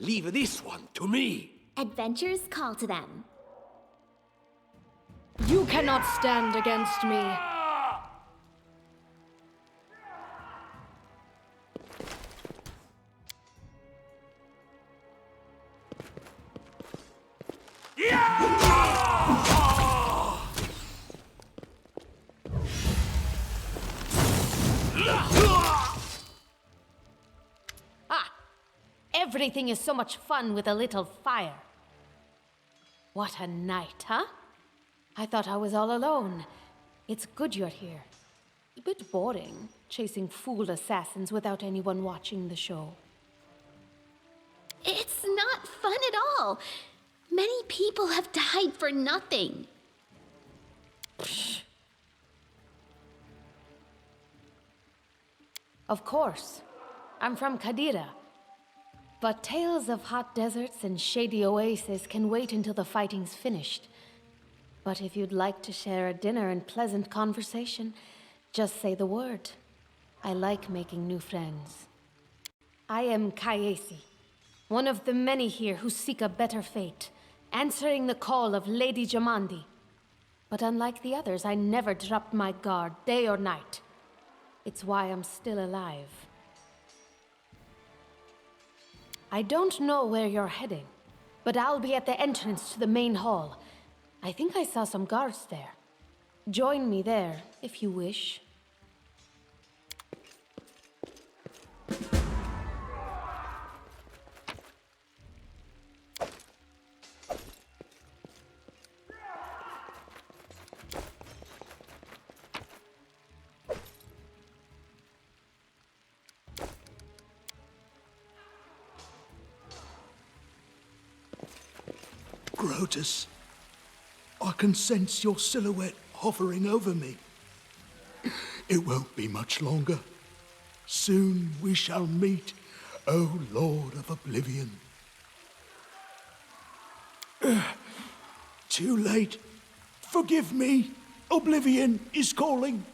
Leave this one to me. Adventures call to them. You cannot stand against me. Everything is so much fun with a little fire. What a night, huh? I thought I was all alone. It's good you're here. A bit boring, chasing fool assassins without anyone watching the show. It's not fun at all. Many people have died for nothing. Of course. I'm from Kadira. But tales of hot deserts and shady oases can wait until the fighting's finished. But if you'd like to share a dinner and pleasant conversation, just say the word. I like making new friends. I am Kayesi, one of the many here who seek a better fate, answering the call of Lady Jamandi. But unlike the others, I never dropped my guard, day or night. It's why I'm still alive. I don't know where you're heading, but I'll be at the entrance to the main hall. I think I saw some guards there. Join me there, if you wish. Grotus, I can sense your silhouette hovering over me. It won't be much longer. Soon we shall meet, O Lord of Oblivion. Too late. Forgive me. Oblivion is calling.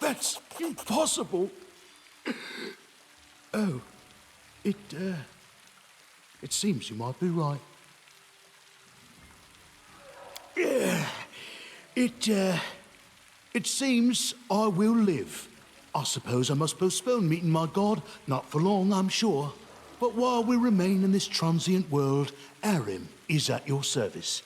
That's impossible. Oh, it seems you might be right. Yeah, it seems I will live. I suppose I must postpone meeting my god, not for long, I'm sure. But while we remain in this transient world, Arim is at your service.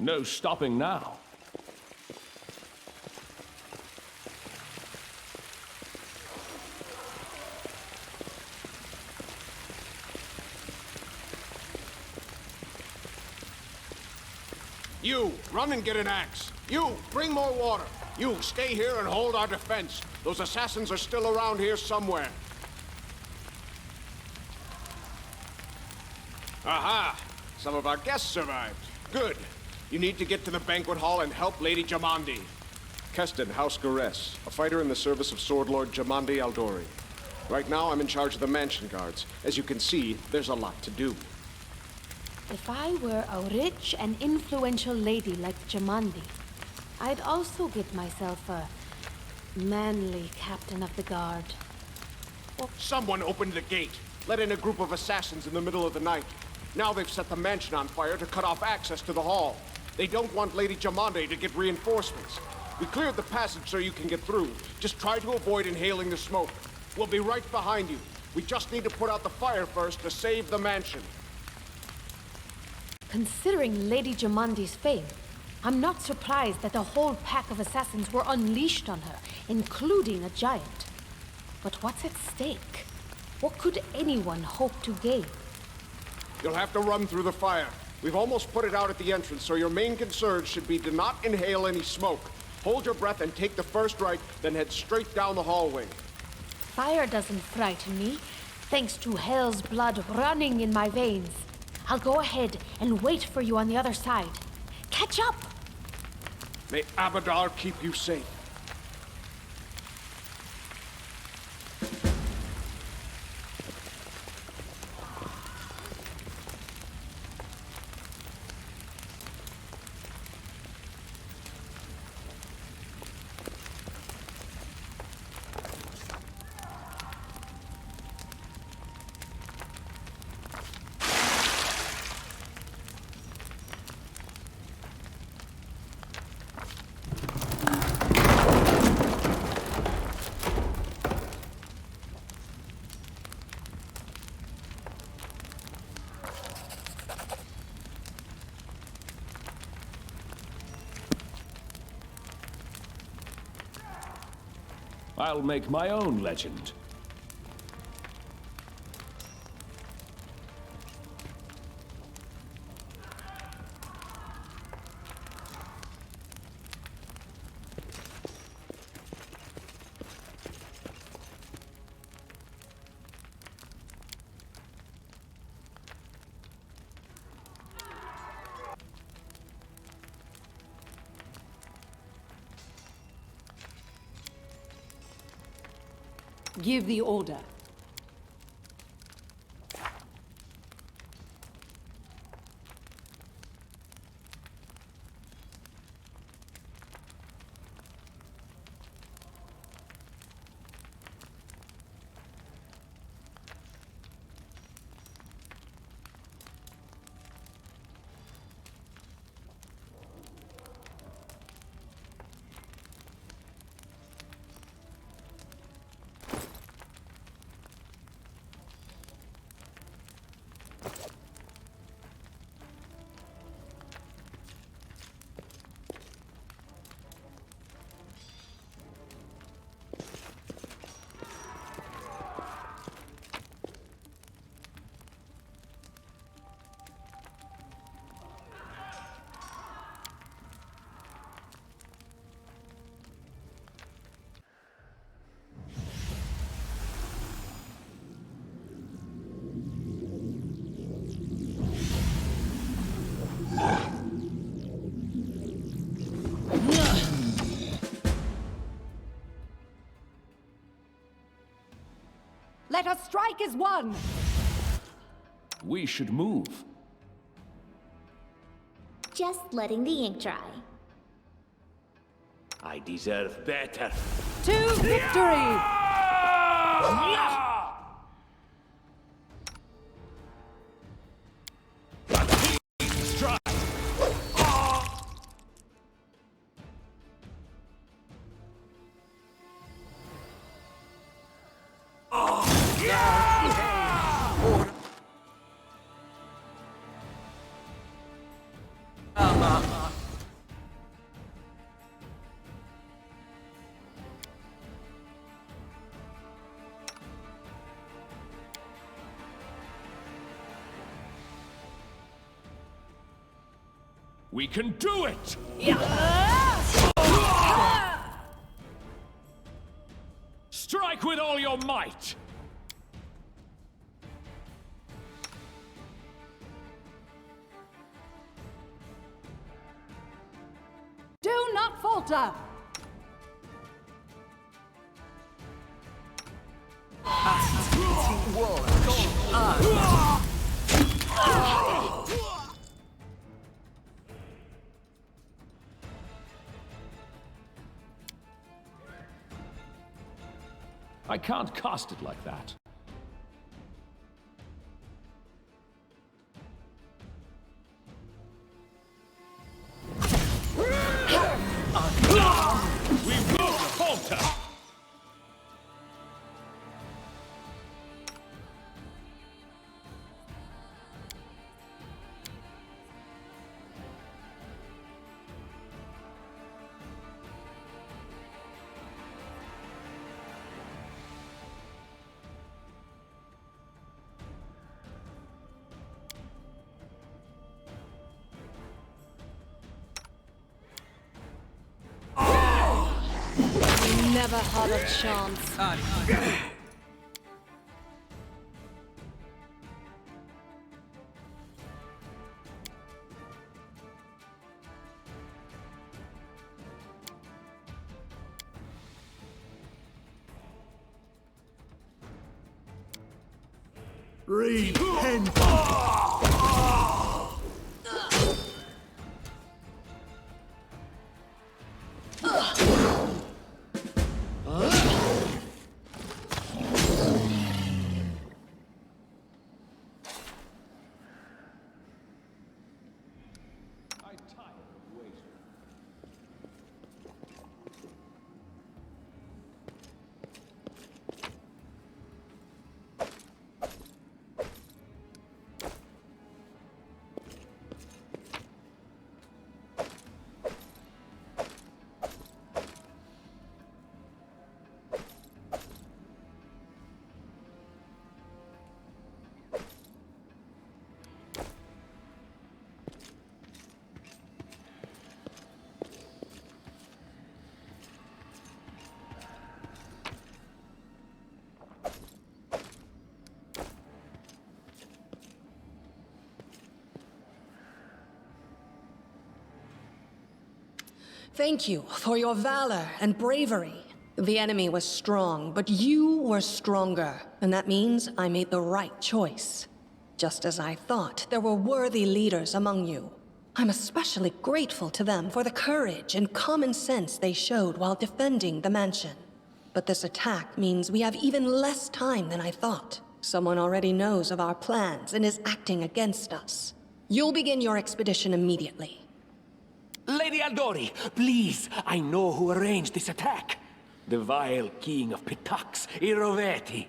No stopping now. You, run and get an axe. You, bring more water. You, stay here and hold our defense. Those assassins are still around here somewhere. Aha! Some of our guests survived. Good. You need to get to the banquet hall and help Lady Jamandi. Keston, House Gares, a fighter in the service of Sword Lord Jamandi Aldori. Right now, I'm in charge of the mansion guards. As you can see, there's a lot to do. If I were a rich and influential lady like Jamandi, I'd also get myself a manly captain of the guard. Someone opened the gate, let in a group of assassins in the middle of the night. Now they've set the mansion on fire to cut off access to the hall. They don't want Lady Jamande to get reinforcements. We cleared the passage so you can get through. Just try to avoid inhaling the smoke. We'll be right behind you. We just need to put out the fire first to save the mansion. Considering Lady Jamandi's fame, I'm not surprised that a whole pack of assassins were unleashed on her, including a giant. But what's at stake? What could anyone hope to gain? You'll have to run through the fire. We've almost put it out at the entrance, so your main concern should be to not inhale any smoke. Hold your breath and take the first right, then head straight down the hallway. Fire doesn't frighten me, thanks to hell's blood running in my veins. I'll go ahead and wait for you on the other side. Catch up! May Abadar keep you safe. I'll make my own legend. Give the order. Let us strike as one! We should move. Just letting the ink dry. I deserve better. To victory! We can do it! Strike with all your might! Do not falter! I can't cast it like that. We will falter! Never had a chance. Repent! Thank you for your valor and bravery. The enemy was strong, but you were stronger, and that means I made the right choice. Just as I thought, there were worthy leaders among you. I'm especially grateful to them for the courage and common sense they showed while defending the mansion. But this attack means we have even less time than I thought. Someone already knows of our plans and is acting against us. You'll begin your expedition immediately. Lady Aldori, please, I know who arranged this attack. The vile king of Pitax, Iroveti.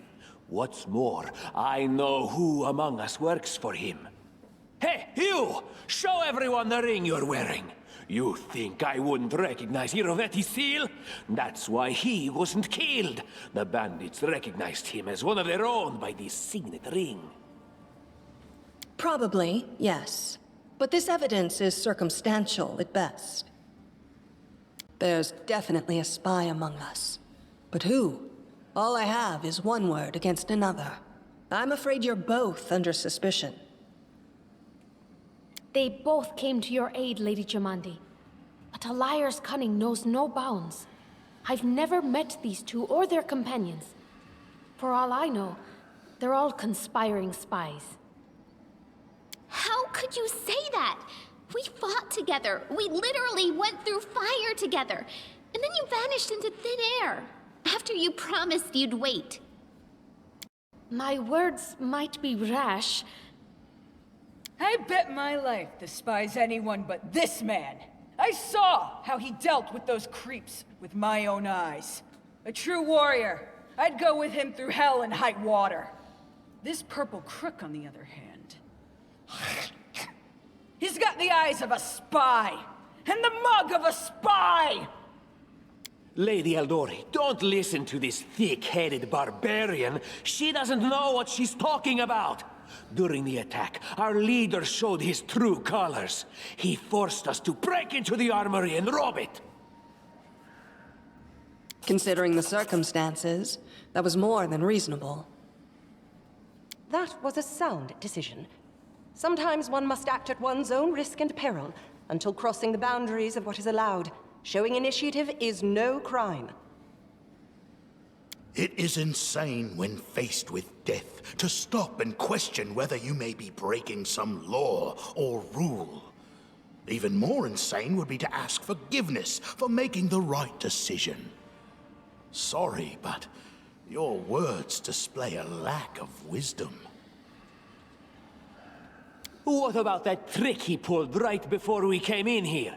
What's more, I know who among us works for him. Hey, you! Show everyone the ring you're wearing. You think I wouldn't recognize Iroveti's seal? That's why he wasn't killed. The bandits recognized him as one of their own by this signet ring. Probably, yes. But this evidence is circumstantial at best. There's definitely a spy among us. But who? All I have is one word against another. I'm afraid you're both under suspicion. They both came to your aid, Lady Jamandi. But a liar's cunning knows no bounds. I've never met these two or their companions. For all I know, they're all conspiring spies. How could you say that? We fought together. We literally went through fire together. And then you vanished into thin air. After you promised you'd wait. My words might be rash. I bet my life despises anyone but this man. I saw how he dealt with those creeps with my own eyes. A true warrior. I'd go with him through hell and high water. This purple crook, on the other hand, he's got the eyes of a spy, and the mug of a spy! Lady Aldori, don't listen to this thick-headed barbarian. She doesn't know what she's talking about. During the attack, our leader showed his true colors. He forced us to break into the armory and rob it. Considering the circumstances, that was more than reasonable. That was a sound decision. Sometimes one must act at one's own risk and peril, until crossing the boundaries of what is allowed. Showing initiative is no crime. It is insane when faced with death to stop and question whether you may be breaking some law or rule. Even more insane would be to ask forgiveness for making the right decision. Sorry, but your words display a lack of wisdom. What about that trick he pulled right before we came in here?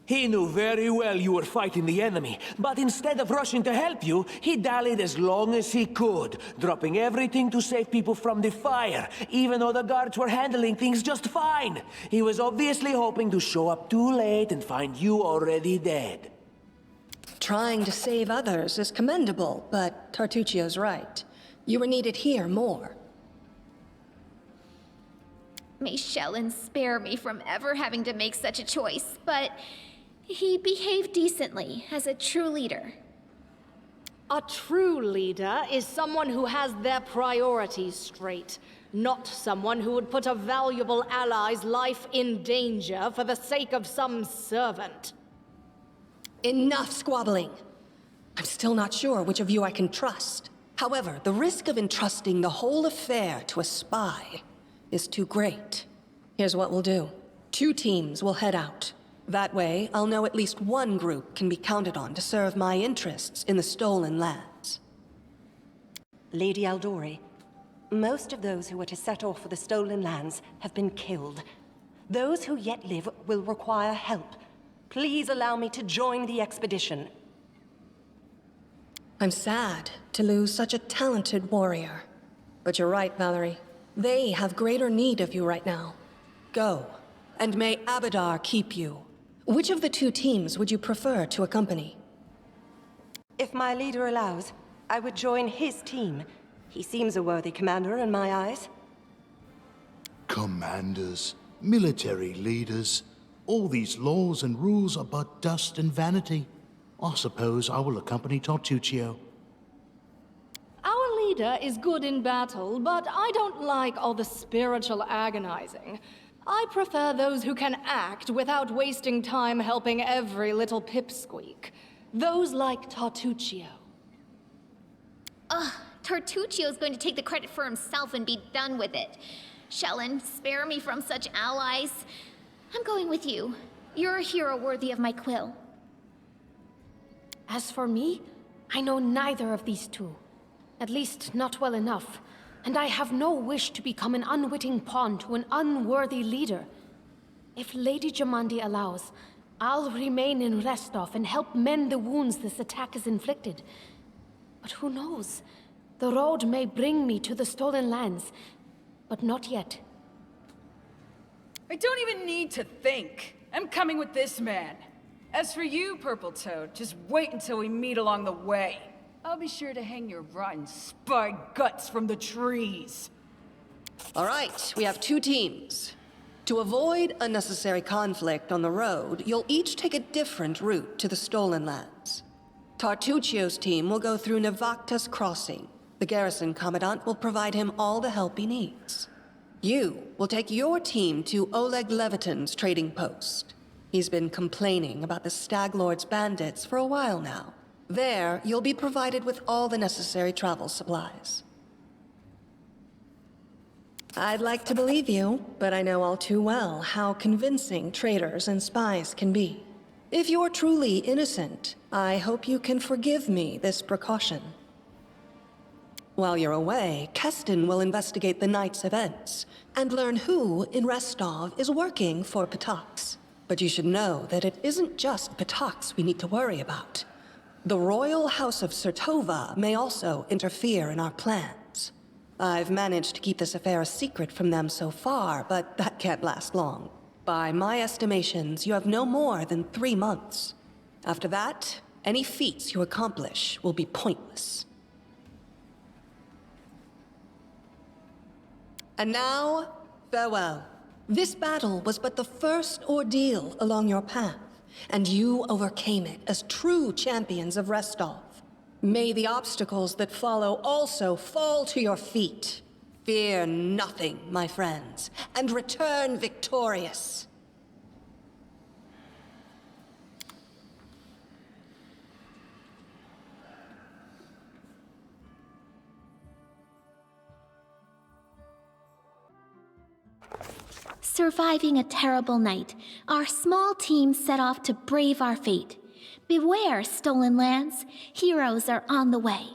He knew very well you were fighting the enemy, but instead of rushing to help you, he dallied as long as he could, dropping everything to save people from the fire, even though the guards were handling things just fine. He was obviously hoping to show up too late and find you already dead. Trying to save others is commendable, but Tartuccio's right. You were needed here more. May Shellen spare me from ever having to make such a choice, but he behaved decently as a true leader. A true leader is someone who has their priorities straight, not someone who would put a valuable ally's life in danger for the sake of some servant. Enough squabbling. I'm still not sure which of you I can trust. However, the risk of entrusting the whole affair to a spy is too great. Here's what we'll do. 2 teams will head out. That way, I'll know at least one group can be counted on to serve my interests in the stolen lands. Lady Aldori, most of those who were to set off for the stolen lands have been killed. Those who yet live will require help. Please allow me to join the expedition. I'm sad to lose such a talented warrior. But you're right, Valerie. They have greater need of you right now. Go, and may Abadar keep you. Which of the 2 teams would you prefer to accompany? If my leader allows, I would join his team. He seems a worthy commander in my eyes. Commanders, military leaders, all these laws and rules are but dust and vanity. I suppose I will accompany Tartuccio. Our leader is good in battle, but I don't like all the spiritual agonizing. I prefer those who can act without wasting time helping every little pipsqueak. Those like Tartuccio. Tartuccio's going to take the credit for himself and be done with it. Shellen, spare me from such allies. I'm going with you. You're a hero worthy of my quill. As for me, I know neither of these 2. At least, not well enough. And I have no wish to become an unwitting pawn to an unworthy leader. If Lady Jamandi allows, I'll remain in Restov and help mend the wounds this attack has inflicted. But who knows? The road may bring me to the stolen lands, but not yet. I don't even need to think. I'm coming with this man. As for you, Purple Toad, just wait until we meet along the way. I'll be sure to hang your rotten spy guts from the trees. All right, we have 2 teams. To avoid unnecessary conflict on the road, you'll each take a different route to the stolen lands. Tartuccio's team will go through Navakta's crossing. The garrison commandant will provide him all the help he needs. You will take your team to Oleg Levitin's trading post. He's been complaining about the Stag Lord's bandits for a while now. There, you'll be provided with all the necessary travel supplies. I'd like to believe you, but I know all too well how convincing traitors and spies can be. If you're truly innocent, I hope you can forgive me this precaution. While you're away, Keston will investigate the night's events and learn who in Restov is working for Patax. But you should know that it isn't just Patax we need to worry about. The Royal House of Sertova may also interfere in our plans. I've managed to keep this affair a secret from them so far, but that can't last long. By my estimations, you have no more than 3 months. After that, any feats you accomplish will be pointless. And now, farewell. This battle was but the first ordeal along your path, and you overcame it as true champions of Restov. May the obstacles that follow also fall to your feet. Fear nothing, my friends, and return victorious. Surviving a terrible night, our small team set off to brave our fate. Beware, stolen lands. Heroes are on the way.